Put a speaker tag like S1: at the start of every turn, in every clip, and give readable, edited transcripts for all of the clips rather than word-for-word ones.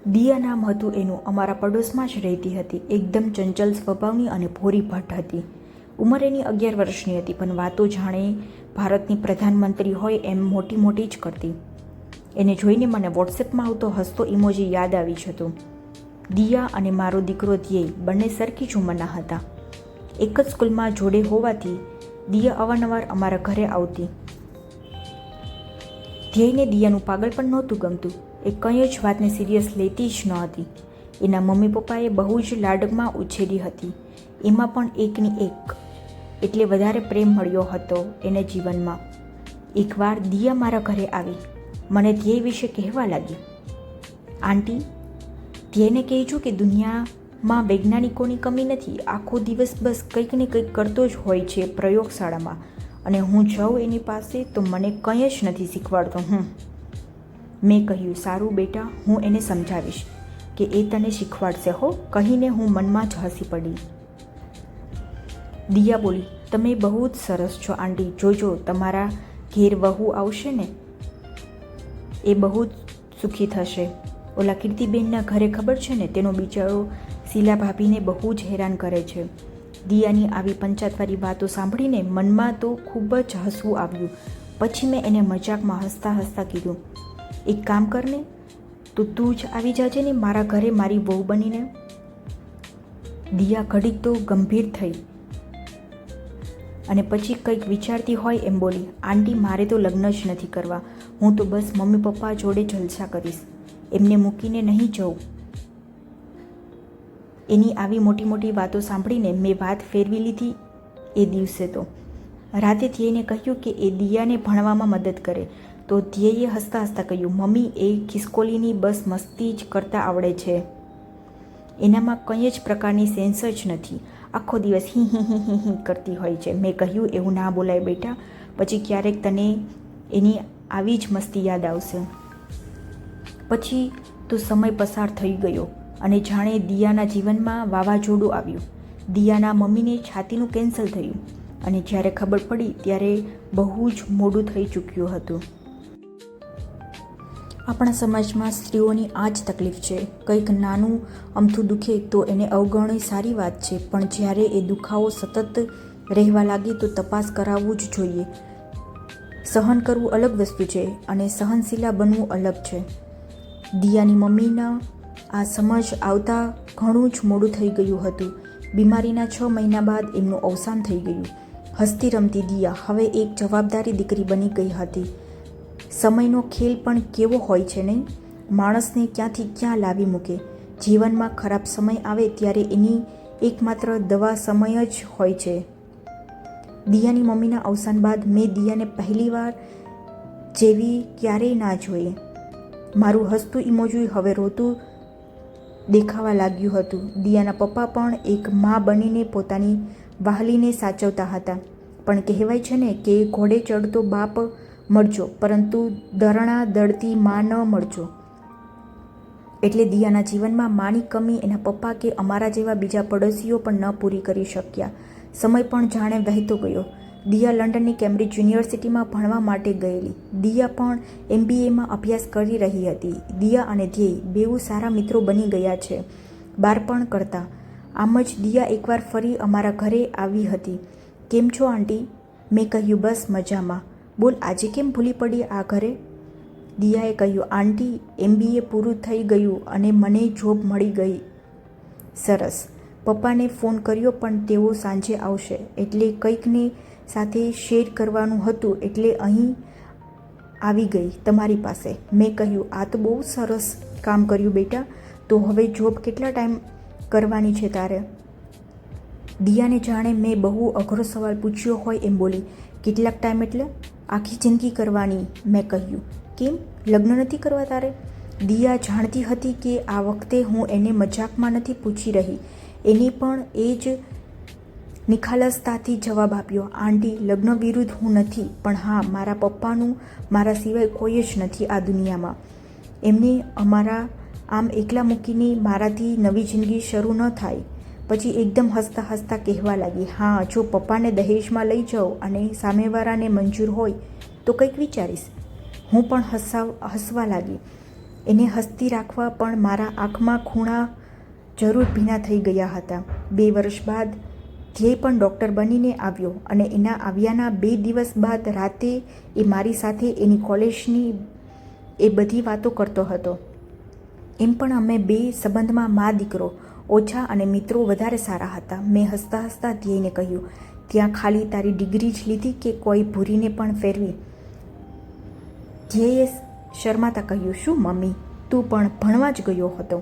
S1: દિયા નામ હતું એનું. અમારા પડોશમાં જ રહેતી હતી. એકદમ ચંચલ સ્વભાવની અને ભોરી ભટ્ટ હતી. ઉંમર એની 11 વર્ષની હતી, પણ વાતો જાણે ભારતની પ્રધાનમંત્રી હોય એમ મોટી મોટી જ કરતી. એને જોઈને મને વોટ્સએપમાં આવતો હસતો ઇમોજી યાદ આવી જતો. દિયા અને મારો દીકરો ધ્યેય બંને સરખી જ ઉંમરના હતા. એક જ સ્કૂલમાં જોડે હોવાથી દિયા અવારનવાર અમારા ઘરે આવતી. ધ્યેયને દિયાનું પાગલ પણ નહોતું ગમતું. એ કંઈ જ વાતને સિરિયસ લેતી જ ન હતી. એના મમ્મી પપ્પાએ બહુ જ લાડમાં ઉછેરી હતી, એમાં પણ એકની એક, એટલે વધારે પ્રેમ મળ્યો હતો એને જીવનમાં. એકવાર દિયા મારા ઘરે આવી મને ધ્યેય વિશે કહેવા લાગી. આંટી, ધ્યેયને કહેજો કે દુનિયામાં વૈજ્ઞાનિકોની કમી નથી. આખો દિવસ બસ કંઈક ને કંઈક કરતો જ હોય છે પ્રયોગશાળામાં, અને હું જાઉં એની પાસે તો મને કંઈ જ નથી શીખવાડતો. મેં કહ્યું, સારું બેટા, હું એને સમજાવીશ કે એ તને શીખવાડશે હો, કહીને હું મનમાં જ હસી પડી. દિયા બોલી, તમે બહુ જ સરસ છો આંટી. જોજો તમારા ઘેર વહુ આવશે ને એ બહુ જ સુખી થશે. ઓલા કીર્તિબેનના ઘરે ખબર છે ને, તેનો બિચારો શીલા ભાભીને બહુ જ હેરાન કરે છે. દિયાની આવી પંચાયતવાળી વાતો સાંભળીને મનમાં તો ખૂબ જ હસવું આવ્યું. પછી મેં એને મજાકમાં હસતા હસતા કીધું, એક કામ કરને, તો તું જ આવી જાજે ને મારા ઘરે મારી વહુ બનીને. દિયા ઘડીક તો ગંભીર થઈ અને પછી કંઈક વિચારતી હોય એમ બોલી, આંટી, મારે તો લગ્ન જ નથી કરવા. હું તો બસ મમ્મી પપ્પા જોડે જલસા કરીશ, એમને મૂકીને નહીં જઉં. એની આવી મોટી મોટી વાતો સાંભળીને મેં વાત ફેરવી લીધી. એ દિવસે તો રાતે ધ્યેયને કહ્યું કે એ દિયાને ભણવામાં મદદ કરે. તો ધ્યેયે હસતા હસતા કહ્યું, મમ્મી, એ ખિસકોલીની બસ મસ્તી જ કરતા આવડે છે, એનામાં કંઈ જ પ્રકારની સેન્સ જ નથી. આખો દિવસ હી હી હી હી હી કરતી હોય છે. મેં કહ્યું, એવું ના બોલાય બેટા, પછી ક્યારેક તને એની આવી જ મસ્તી યાદ આવશે. પછી તો સમય પસાર થઈ ગયો અને જાણે દિયાના જીવનમાં વાવાઝોડું આવ્યું. દિયાના મમ્મીને છાતીનું કેન્સર થયું અને જ્યારે ખબર પડી ત્યારે બહુ જ મોડું થઈ ચૂક્યું હતું. આપણા સમાજમાં સ્ત્રીઓની આ જ તકલીફ છે. કંઈક નાનું અમથું દુખે તો એને અવગણવી સારી વાત છે, પણ જ્યારે એ દુખાવો સતત રહેવા લાગે તો તપાસ કરાવવું જ જોઈએ. સહન કરવું અલગ વસ્તુ છે અને સહનશીલા બનવું અલગ છે. દિયાની મમ્મીના આ સમજ આવતા ઘણું જ મોડું થઈ ગયું હતું. બીમારીના 6 મહિના બાદ એમનું અવસાન થઈ ગયું. હસતી રમતી દિયા હવે એક જવાબદારી દીકરી બની ગઈ હતી. સમયનો ખેલ પણ કેવો હોય છે નહીં? માણસને ક્યાંથી ક્યાં લાવી મૂકે. જીવનમાં ખરાબ સમય આવે ત્યારે એની એકમાત્ર દવા સમય જ હોય છે. દિયાની મમ્મીના અવસાન બાદ મેં દિયાને પહેલીવાર જેવી ક્યારેય ના જોઈએ. મારું હસતું ઇમોજી હવે રોતું દેખાવા લાગ્યું હતું. દિયાના પપ્પા પણ એક મા બનીને પોતાની વહાલીને સાચવતા હતા. પણ કહેવાય છે ને કે ઘોડે ચડતો બાપ મળજો, પરંતુ દરણા દળતી મા ન મળજો. એટલે દિયાના જીવનમાં માની કમી એના પપ્પા કે અમારા જેવા બીજા પડોશીઓ પણ ન પૂરી કરી શક્યા. સમય પણ જાણે વહેતો ગયો. દિયા લંડનની કેમ્બ્રિજ યુનિવર્સિટીમાં ભણવા માટે ગયેલી. દિયા પણ MBAમાં અભ્યાસ કરી રહી હતી. દિયા અને ધ્યેય બેઉ સારા મિત્રો બની ગયા છે, બાર પણ કરતા. આમ જ દિયા એકવાર ફરી અમારા ઘરે આવી હતી. કેમ છો આંટી? મેં કહ્યું, બસ મજામાં. બોલ, આજે કેમ ભૂલી પડી આ ઘરે? દિયાએ કહ્યું, આંટી, MBA પૂરું થઈ ગયું અને મને જોબ મળી ગઈ. સરસ. પપ્પાને ફોન કર્યો પણ તેઓ સાંજે આવશે, એટલે કંઈકને સાથે શેર કરવાનું હતું, એટલે અહીં આવી ગઈ તમારી પાસે. મેં કહ્યું, આ તો બહુ સરસ કામ કર્યું બેટા. તો હવે જોબ કેટલા ટાઈમ કરવાની છે તારે? દિયાને જાણે મેં બહુ અઘરો સવાલ પૂછ્યો હોય એમ બોલી, કેટલાક ટાઈમ એટલે? આખી જિંદગી કરવાની. મેં કહ્યું, કેમ, લગ્ન નથી કરવા તારે? દિયા જાણતી હતી કે આ વખતે હું એને મજાકમાં નથી પૂછી રહી. એની પણ એ જ નિખાલસતાથી જવાબ આપ્યો, આંટી, લગ્ન વિરુદ્ધ હું નથી, પણ હા, મારા પપ્પાનું મારા સિવાય કોઈ જ નથી આ દુનિયામાં. એમને અમારા આમ એકલા મૂકીને મારાથી નવી જિંદગી શરૂ ન થાય. પછી એકદમ હસતા હસતા કહેવા લાગી, હા, જો પપ્પાને દહેજમાં લઈ જાઉં અને સામેવાળાને મંજૂર હોય તો કંઈક વિચારીશ. હું પણ હસવા લાગી. એને હસતી રાખવા પણ મારા આંખમાં ખૂણા જરૂર ભીના થઈ ગયા હતા. 2 વર્ષ બાદ ધ્યેય પણ ડૉક્ટર બનીને આવ્યો અને એના આવ્યાના 2 દિવસ બાદ રાતે એ મારી સાથે એની કોલેજની એ બધી વાતો કરતો હતો. એમ પણ અમે 2 સંબંધમાં મા દીકરો ઓછા અને મિત્રો વધારે સારા હતા. મેં હસતા હસતા ધ્યેયને કહ્યું, ત્યાં ખાલી તારી ડિગ્રી જ લીધી કે કોઈ ભૂરીને પણ ફેરવી? ધ્યેયે શરમાતા કહ્યું, શું મમ્મી, તું પણ ભણવા જ ગયો હતો,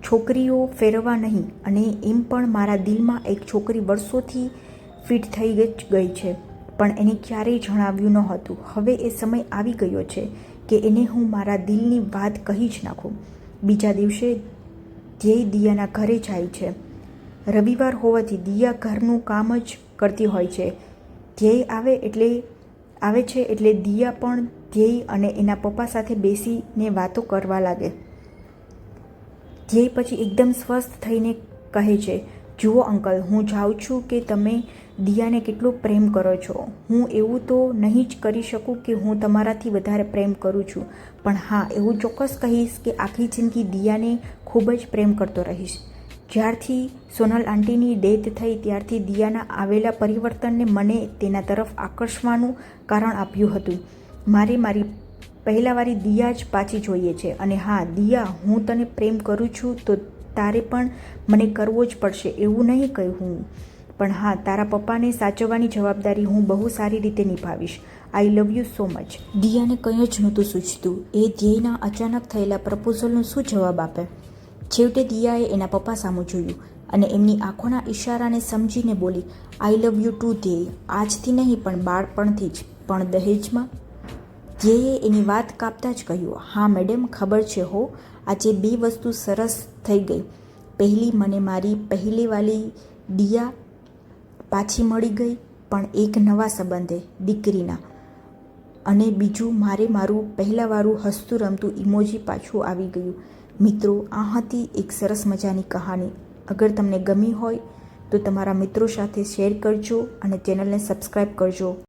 S1: છોકરીઓ ફેરવવા નહીં. અને એમ પણ મારા દિલમાં એક છોકરી વર્ષોથી ફિટ થઈ જ ગઈ છે, પણ એને ક્યારેય જણાવ્યું નહોતું. હવે એ સમય આવી ગયો છે કે એને હું મારા દિલની વાત કહી જ નાખું. બીજા દિવસે ધ્યેય દિયાના ઘરે જાય છે. રવિવાર હોવાથી દિયા ઘરનું કામ જ કરતી હોય છે. ધ્યેય આવે છે એટલે દિયા પણ ધ્યેય અને એના પપ્પા સાથે બેસીને વાતો કરવા લાગે. ધ્યેય પછી એકદમ સ્વસ્થ થઈને કહે છે, જુઓ અંકલ, હું જાઉં છું કે તમે દિયાને કેટલો પ્રેમ કરો છો. હું એવું તો નહીં જ કરી શકું કે હું તમારાથી વધારે પ્રેમ કરું છું, પણ હા, એવું ચોક્કસ કહીશ કે આખી જિંદગી દિયાને ખૂબ જ પ્રેમ કરતો રહીશ. જ્યારથી સોનલ આંટીની ડેથ થઈ ત્યારથી દિયાના આવેલા પરિવર્તનને મને તેના તરફ આકર્ષવાનું કારણ આપ્યું હતું. મારી પહેલાવાળી દિયા જ પાછી જોઈએ છે. અને હા દિયા, હું તને પ્રેમ કરું છું તો તારે પણ મને કરવો જ પડશે એવું નહીં કહું, પણ હા, તારા પપ્પાને સાચવવાની જવાબદારી હું બહુ સારી રીતે નિભાવીશ. આઈ લવ યુ સો મચ. દિયાને કંઈ જ નહોતું સૂચતું. એ ધ્યેયના અચાનક થયેલા પ્રપોઝલનો શું જવાબ આપે? છેવટે દિયાએ એના પપ્પા સામું જોયું અને એમની આંખોના ઈશારાને સમજીને બોલી, આઈ લવ યુ ટુ ધ્યેય. આજથી નહીં પણ બાળપણથી જ. પણ દહેજમાં? ધ્યેયે એની વાત કાપતા જ કહ્યું, હા મેડમ, ખબર છે હો. આજે 2 વસ્તુ સરસ થઈ ગઈ. પહેલી, મને મારી પહેલેવાળી દિયા પાછી મળી ગઈ, પણ એક નવા સંબંધે, દીકરીના. અને બીજું, મારું પહેલાંવાળું હસતું રમતું ઇમોજી પાછું આવી ગયું. મિત્રો, આ હતી એક સરસ મજાની કહાની. અગર તમને ગમી હોય તો તમારા મિત્રો સાથે શેર કરજો અને ચેનલને સબસ્ક્રાઈબ કરજો.